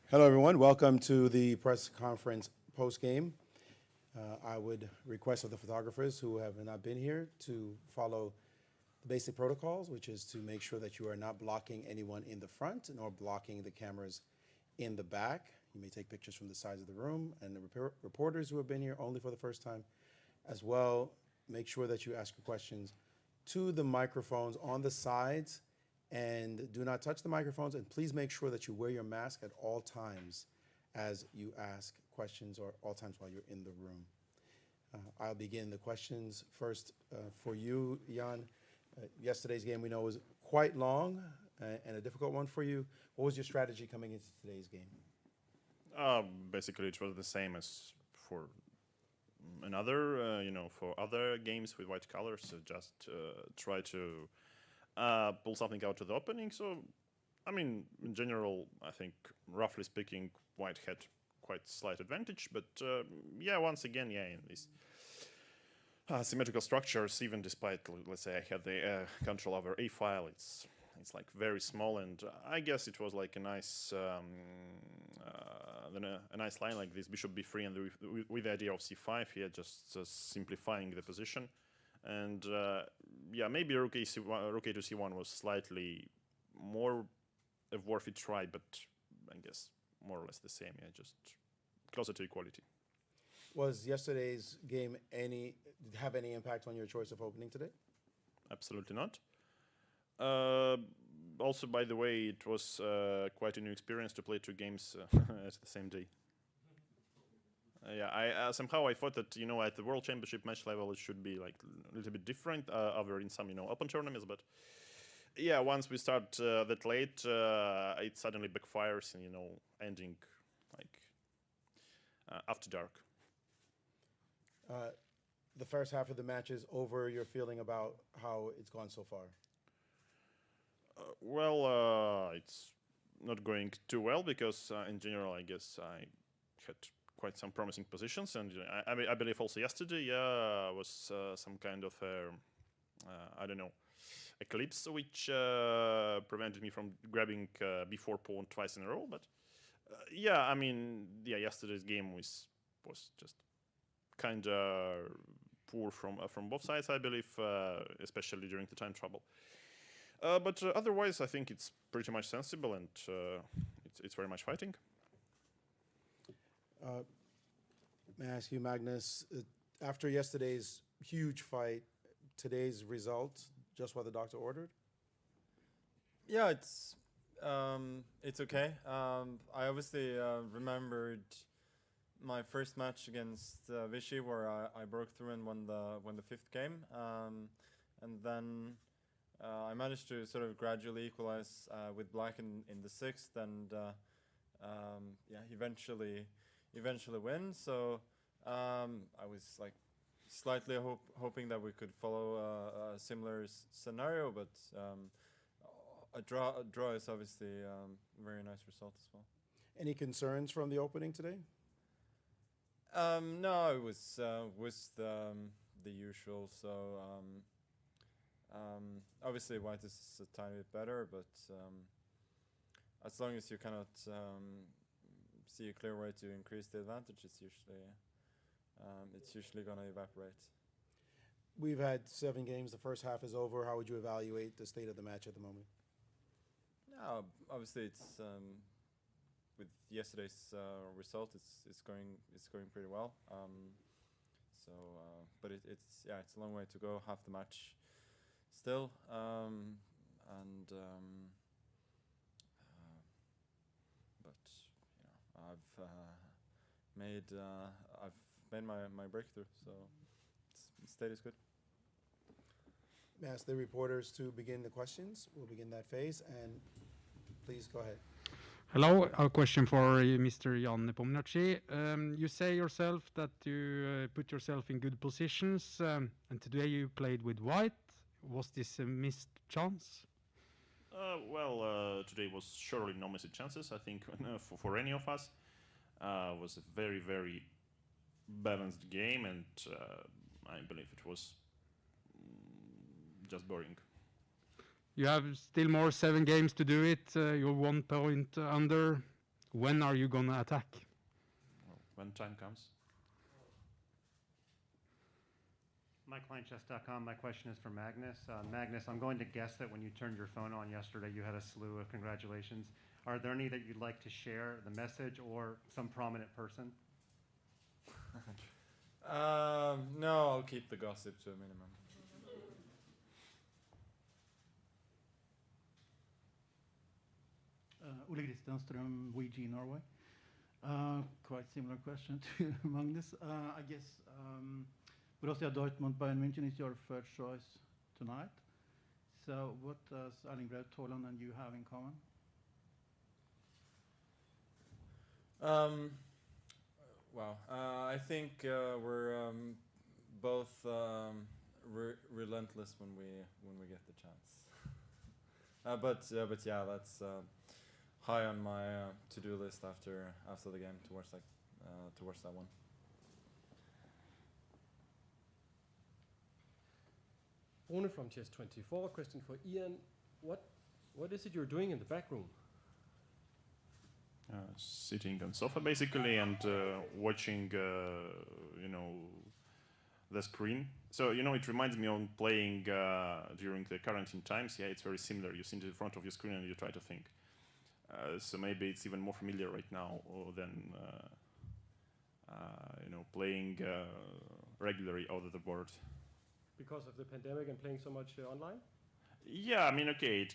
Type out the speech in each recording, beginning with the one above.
Hello, everyone. Welcome to the press conference post-game. I would request of the photographers who have not been here to follow the basic protocols, which is to make sure that you are not blocking anyone in the front nor blocking the cameras in the back. You may take pictures from the sides of the room, and the reporters who have been here only for the first time as well, make sure that you ask your questions to the microphones on the sides, and do not touch the microphones, and please make sure that you wear your mask at all times as you ask questions, or all times while you're in the room. I'll begin the questions first for you, Jan. Yesterday's game we know was quite long and a difficult one for you. What was your strategy coming into today's game? Basically, it was the same as for for other games with white colors. So just try to pull something out to the opening. So, I mean, in general, I think, roughly speaking, white had quite slight advantage. But yeah, once again, in these symmetrical structures, even despite, let's say, I had the control over a file, it's like very small, and I guess it was like a nice line like this: bishop b3, and with the idea of c5 here, just simplifying the position. And maybe rook to c1 was slightly more a worthy try, but I guess more or less the same. Yeah, just closer to equality. Was yesterday's game have any impact on your choice of opening today? Absolutely not. Also, by the way, it was quite a new experience to play two games at the same day. I somehow I thought that at the World Championship match level it should be like a little bit different, other in some open tournaments, but yeah, once we start that late, it suddenly backfires and ending like after dark. The first half of the match is over. Your feeling about how it's gone so far? It's not going too well because in general, I guess I had quite some promising positions, and I believe also yesterday was some kind of I don't know, eclipse which prevented me from grabbing b4 pawn twice in a row. But yesterday's game was just kind of poor from both sides, I believe, especially during the time trouble. But otherwise, I think it's pretty much sensible, and it's very much fighting. May I ask you, Magnus, after yesterday's huge fight, today's result, just what the doctor ordered? Yeah, it's okay. I obviously remembered my first match against Vichy, where I broke through and won the fifth game, and then I managed to sort of gradually equalize with Black in the sixth, and eventually win. So I was like slightly hoping that we could follow a similar scenario, but a draw is obviously a very nice result as well. Any concerns from the opening today? No, it was the usual. So obviously white is a tiny bit better, but as long as you cannot see a clear way to increase the advantage, it's usually going to evaporate. We've had 7 games. The first half is over. How would you evaluate the state of the match at the moment? No, obviously it's with yesterday's result, it's going pretty well. But it's a long way to go. Half the match still, but I've made my breakthrough, so state is good. May I ask the reporters to begin the questions? We'll begin that phase, and please go ahead. Hello, a question for Mr. Jan Nepomniachtchi. You say yourself that you put yourself in good positions, and today you played with white. Was this a missed chance? Today was surely no missed chances. I think for any of us, was a very, very balanced game, and I believe it was just boring. You have still more 7 games to do it. You're 1 point under. when are you gonna attack? When time comes. MyClientChess.com. My question is for Magnus. Magnus, I'm going to guess that when you turned your phone on yesterday, you had a slew of congratulations. Are there any that you'd like to share, the message or some prominent person? No, I'll keep the gossip to a minimum. Ole Christian Strøm, VG Norway. Quite similar question to Magnus. I guess Borussia Dortmund, Bayern München is your first choice tonight. So what does Erling Braut Haaland and you have in common? Wow. I think we're both relentless when we get the chance. But yeah, that's high on my to-do list after the game towards that one. Owner from Chess24. Question for Ian. What is it you're doing in the back room? Sitting on sofa basically and watching, the screen. So it reminds me of playing during the quarantine times. Yeah, it's very similar. You sit in front of your screen and you try to think. So maybe it's even more familiar right now than playing regularly out of the board. Because of the pandemic and playing so much online? Yeah, I mean, okay, it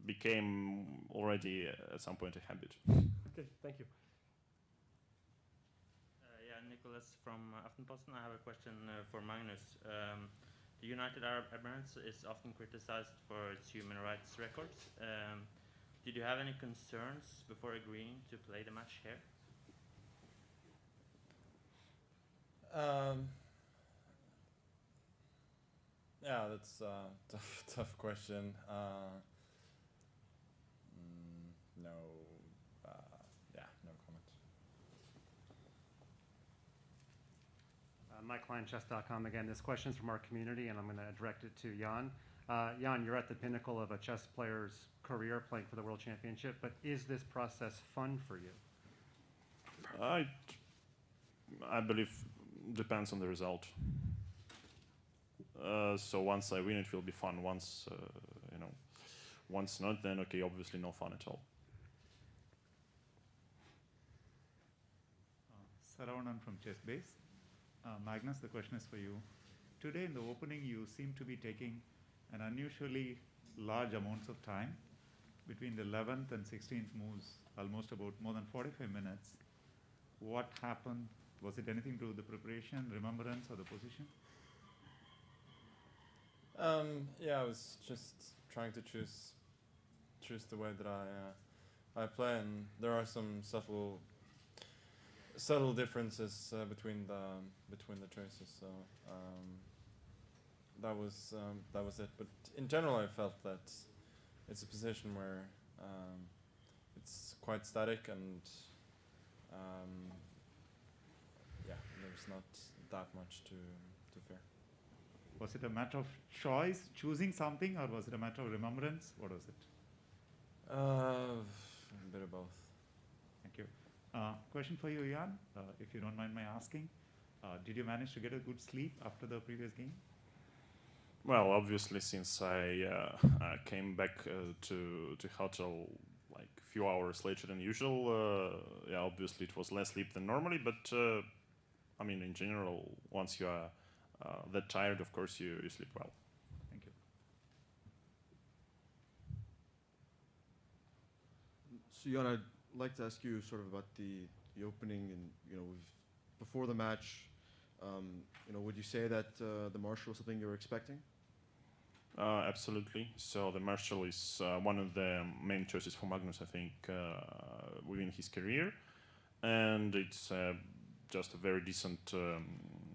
became already at some point a habit. Okay, thank you. Yeah, Nicholas from Aftenposten. I have a question for Magnus. The United Arab Emirates is often criticized for its human rights records. Did you have any concerns before agreeing to play the match here? Yeah, that's a tough question. No, no comment. MyClientChess.com again. This question is from our community, and I'm going to direct it to Jan. Jan, you're at the pinnacle of a chess player's career playing for the World Championship, but is this process fun for you? I believe depends on the result. So once I win, it will be fun. Once not, then okay, obviously no fun at all. Saravanan from ChessBase. Magnus, the question is for you. Today in the opening, you seem to be taking an unusually large amounts of time between the 11th and 16th moves, almost about more than 45 minutes. What happened? Was it anything to do with the preparation, remembrance, or the position? Yeah, I was just trying to choose the way that I play, and there are some subtle differences between the choices. So that was it. But in general, I felt that it's a position where it's quite static, and yeah, there's not that much to fear. Was it a matter of choice, choosing something, or was it a matter of remembrance? What was it? A bit of both. Thank you. Question for you, Jan, if you don't mind my asking. Did you manage to get a good sleep after the previous game? Well, obviously, since I came back to hotel like a few hours later than usual, yeah, obviously it was less sleep than normally. But I mean, in general, once you are that tired, of course, you sleep well. Thank you. So, Jan, I'd like to ask you sort of about the opening, and before the match, would you say that the Marshall was something you were expecting? Absolutely. So the Marshall is one of the main choices for Magnus, I think, within his career, and it's just a very decent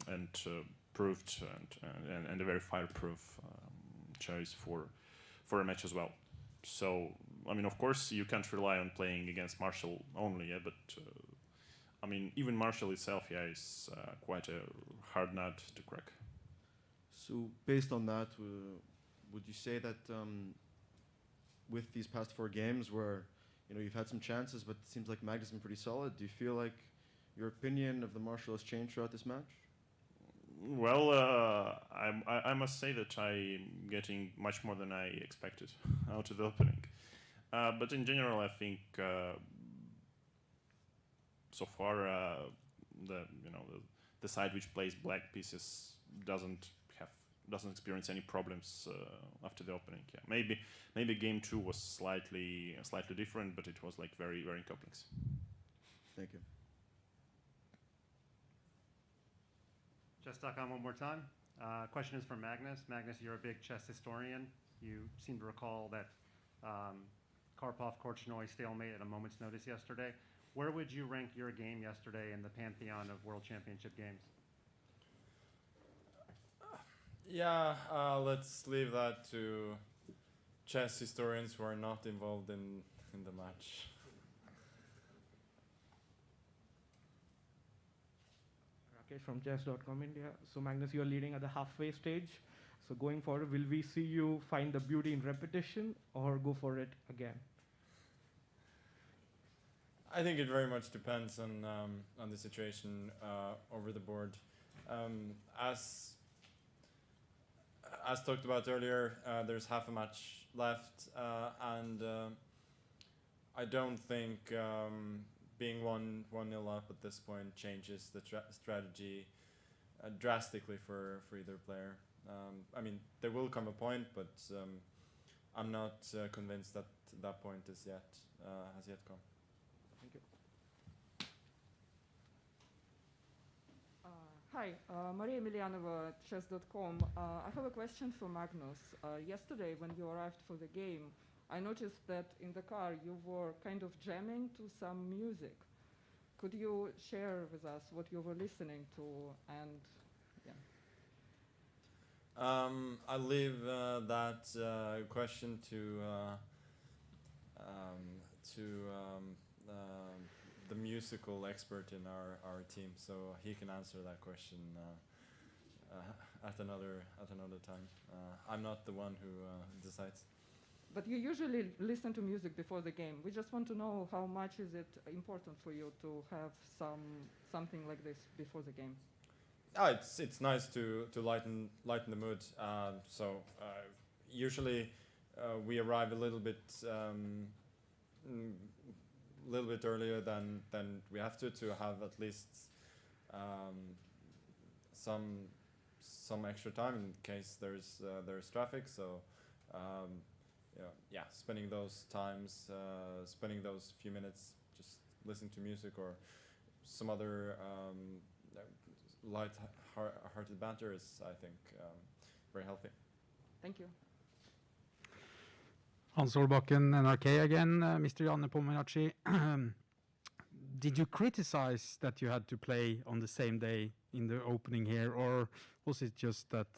and proved and a very fireproof choice for a match as well. So, I mean, of course, you can't rely on playing against Marshall only, yeah, but I mean, even Marshall itself, yeah, is quite a hard nut to crack. So, based on that, would you say that with these past 4 games where you've had some chances, but it seems like Magnus has been pretty solid. Do you feel like your opinion of the Marshal has changed throughout this match? Well, I must say that I'm getting much more than I expected out of the opening. But in general, I think so far the side which plays black pieces doesn't experience any problems after the opening. Yeah, maybe game 2 was slightly different, but it was like very very complex. Thank you. Chess.com one more time. Question is for Magnus. Magnus, you're a big chess historian. You seem to recall that Karpov-Korchnoi stalemate at a moment's notice yesterday. Where would you rank your game yesterday in the pantheon of World Championship games? Yeah, let's leave that to chess historians who are not involved in the match. Rakesh from chess.com India. So Magnus, you're leading at the halfway stage. So going forward, will we see you find the beauty in repetition or go for it again? I think it very much depends on the situation over the board. As talked about earlier, there's half a match left, and I don't think being 1-0 up at this point changes the strategy drastically for either player. I mean, there will come a point, but I'm not convinced that that point has yet come. Thank you. Hi, Maria Emilianova, chess.com. I have a question for Magnus. Yesterday, when you arrived for the game, I noticed that in the car you were kind of jamming to some music. Could you share with us what you were listening to? And I'll leave that question to the musical expert in our team, so he can answer that question at another time. I'm not the one who decides. But you usually listen to music before the game. We just want to know how much is it important for you to have something like this before the game. It's nice to lighten the mood. Usually we arrive a little bit earlier than we have to have at least some extra time in case there's traffic. So spending those few minutes just listening to music or some other light-hearted banter is, I think, very healthy. Thank you. Hans Solbakken, NRK again. Mr. Jan Nepomniachtchi, did you criticize that you had to play on the same day in the opening here, or was it just that,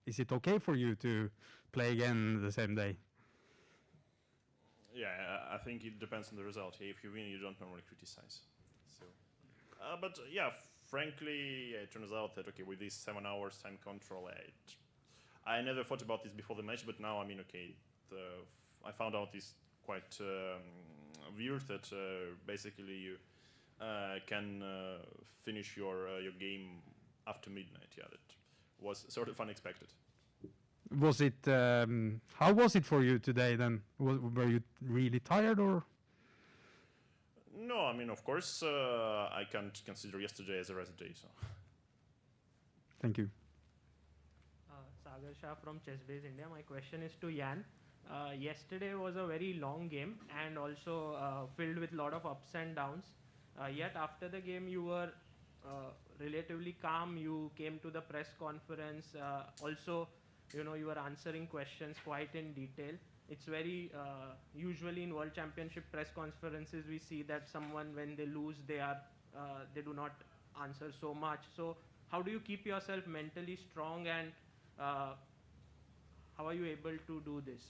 is it okay for you to play again the same day? Yeah, I think it depends on the result. If you win, you don't normally criticize. So, but yeah, frankly, it turns out that with these 7 hours time control, I never thought about this before the match, but now I mean, I found out this quite weird that basically you can finish your game after midnight. Yeah, that was sort of unexpected. Was it? How was it for you today then? Were you really tired or? No, I mean, of course, I can't consider yesterday as a rest day. So. Thank you. Sagar Shah from ChessBase India. My question is to Jan. Yesterday was a very long game and also filled with a lot of ups and downs. Yet after the game, you were relatively calm. You came to the press conference. Also, you were answering questions quite in detail. It's very usually in World Championship press conferences we see that someone, when they lose, they do not answer so much. So how do you keep yourself mentally strong, and how are you able to do this?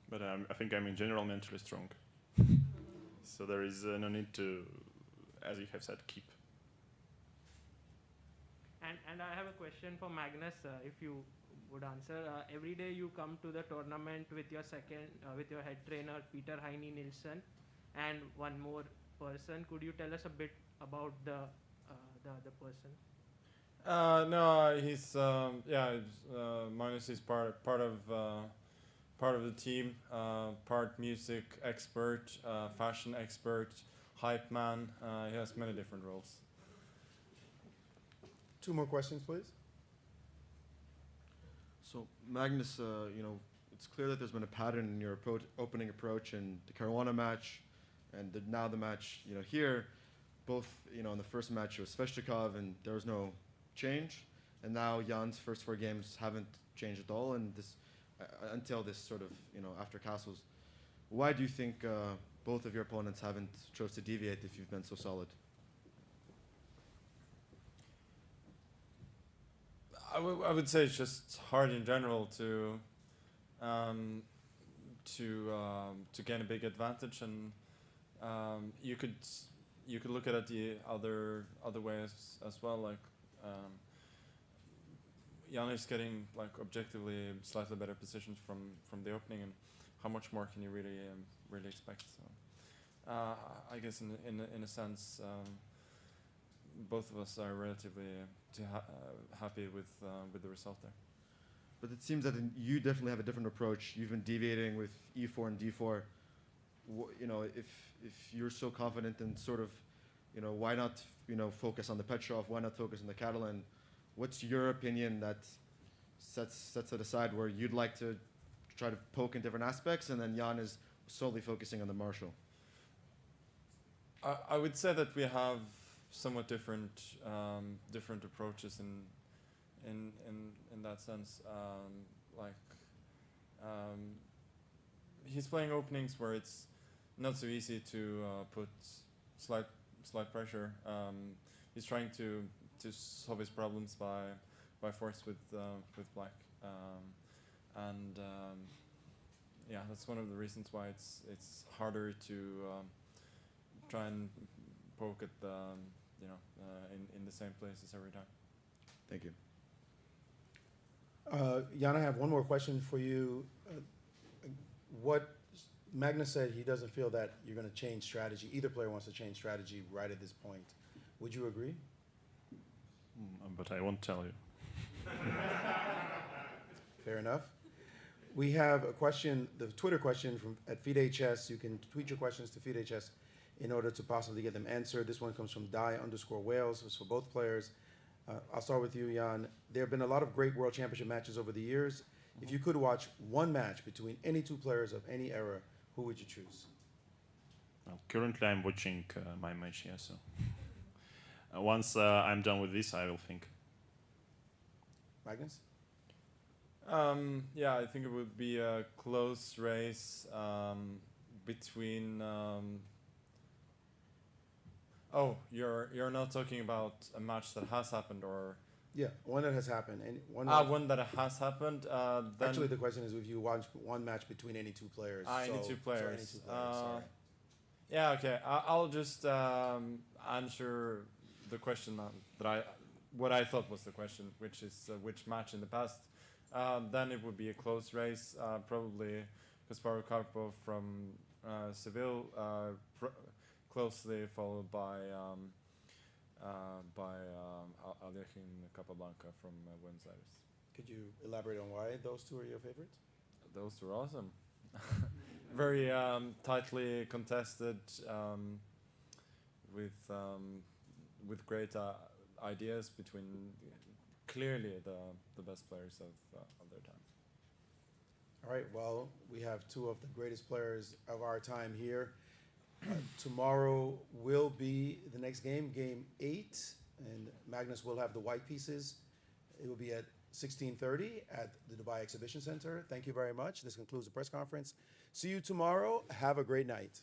But I think I'm in general mentally strong. So there is no need to, as you have said, keep. And I have a question for Magnus, if you would answer. Every day you come to the tournament with your head trainer Peter Heine Nielsen. And one more person, could you tell us a bit about the other person? No, he's Magnus is part of the team, part music expert, fashion expert, hype man. He has many different roles. 2 more questions, please. So Magnus, you know, it's clear that there's been a pattern in your opening approach in the Caruana match, and now the match, you know, here. Both, you know, in the first match it was Sveshnikov, and there was no change, and now Jan's first 4 games haven't changed at all, and this until this sort of, you know, after Castles. Why do you think both of your opponents haven't chose to deviate if you've been so solid? I would say it's just hard in general to gain a big advantage, and you could look at it the other ways as well. Like Jan is getting like objectively slightly better positions from the opening, and how much more can you really expect? So I guess in a sense. Both of us are relatively happy with the result there. But it seems that you definitely have a different approach. You've been deviating with E4 and D4. You know, if you're so confident and sort of, you know, why not, you know, focus on the Petrov? Why not focus on the Catalan? What's your opinion that sets it aside where you'd like to try to poke in different aspects, and then Jan is solely focusing on the Marshall? I would say that we have somewhat different approaches in that sense. He's playing openings where it's not so easy to put slight pressure. He's trying to solve his problems by force with black, and yeah, that's one of the reasons why it's harder to try and poke at the in the same places every time. Thank you. Jan, I have one more question for you. What Magnus said, he doesn't feel that you're going to change strategy. Either player wants to change strategy right at this point. Would you agree? But I won't tell you. Fair enough. We have a question, the Twitter question at FeedHS. You can tweet your questions to FeedHS in order to possibly get them answered. This one comes from Die_Wales. It's for both players. I'll start with you, Jan. There have been a lot of great World Championship matches over the years. If you could watch one match between any 2 players of any era, who would you choose? Well, currently I'm watching my match here, so once I'm done with this, I will think. Magnus? Yeah, I think it would be a close race between. Oh, you're not talking about a match that has happened, or? Yeah, one that has happened. And one that has happened. Then actually, the question is if you watch one match between any 2 players. Any two players. So any 2 players, sorry. Yeah, okay. I'll just answer the question what I thought was the question, which is which match in the past. Then it would be a close race, probably Kasparov Karpov from Seville, closely followed by Aljechin Capablanca from Buenos Aires. Could you elaborate on why those 2 are your favorites? Those 2 are awesome. Very tightly contested, with great ideas between clearly the best players of their time. All right, well, we have 2 of the greatest players of our time here. Tomorrow will be the next game, game 8, and Magnus will have the white pieces. It will be at 16:30 at the Dubai Exhibition Center. Thank you very much. This concludes the press conference. See you tomorrow. Have a great night.